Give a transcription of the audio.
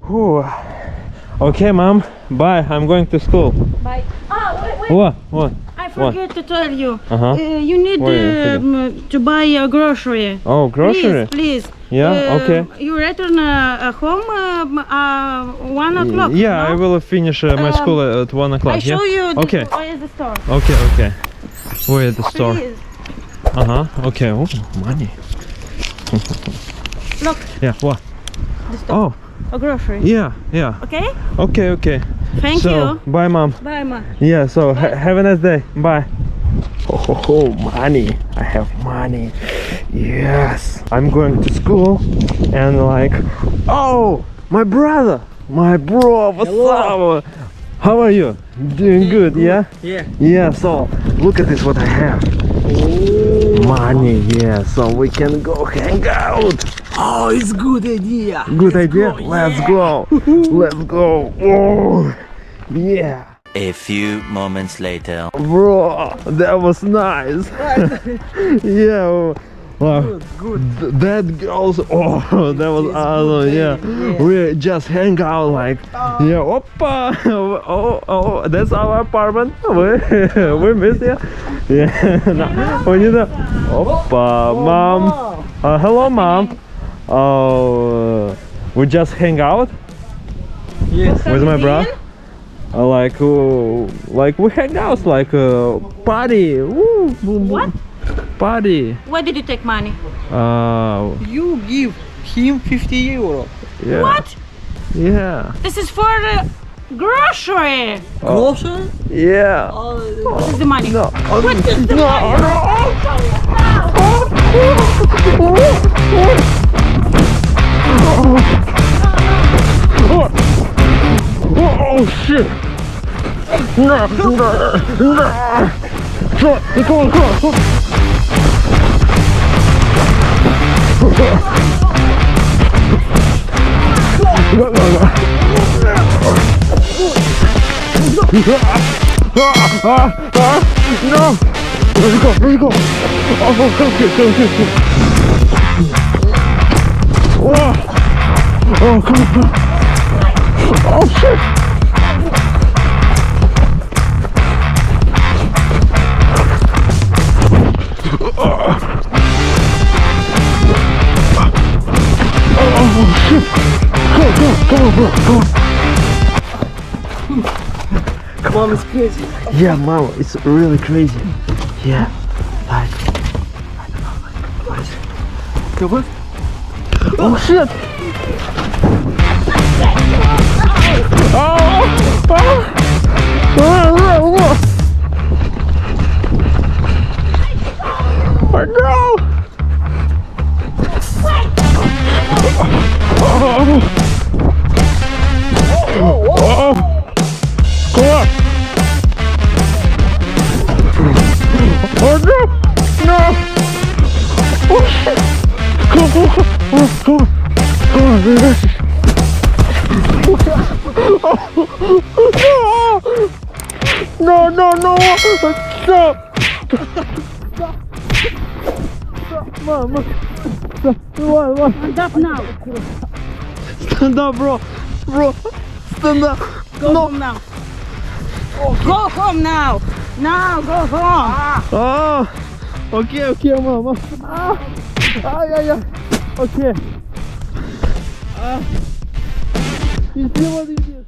Whew. Okay, mom. Bye. I'm going to school. Bye. Ah, wait. What? I forget to tell you. What You need to buy a grocery. Oh, grocery? Please. Yeah, okay. You return home 1 o'clock. Yeah, no? I will finish my school at 1 o'clock. I show you Okay. where is the store. Okay. Where is the store? Please. Okay. Oh, money. Look, Yeah, what? the store. Oh, A grocery. yeah. Okay? Okay. Thank So, you. bye, mom. Bye, Ma. Yeah, so have a nice day. Bye. Oh, money. I have money. Yes. I'm going to school and like, oh, my brother. My bro, what's up? How are you? Doing good, yeah? Yeah, so look at this, what I have. Money, yeah, so we can go hang out. Oh, it's good idea. Good idea? Let's go. Let's go. Oh, yeah. A few moments later. Bro, that was nice. Yeah. Wow. Good. That girls, oh, that was awesome. Yeah. We just hang out like, yeah. Oppa. Oh, that's our apartment. We miss you. Yeah. We need a. Oppa, mom. Hello, mom. Oh, we just hang out. Yes. With my bro. Like we hang out like party. Woo, boom, boom. What? Party. Where did you take money? You give him 50 euro. Yeah. What? Yeah. This is for grocery. Grocery? Yeah. What is the money? No. What is the money? Oh shit! No! Come on! No! Let's go! Oh, okay. Oh, come on! Oh shit! Oh shit! Come on, bro! Mom is crazy. Yeah, mama, it's really crazy. Yeah, like, I don't know, like, oh shit! No! Stop! Mama! What? Stand up now. Stand up, bro! Stand up! Go home now. Go home now. Now go home. Oh! Okay, mama. Yeah. Okay. You see what you did?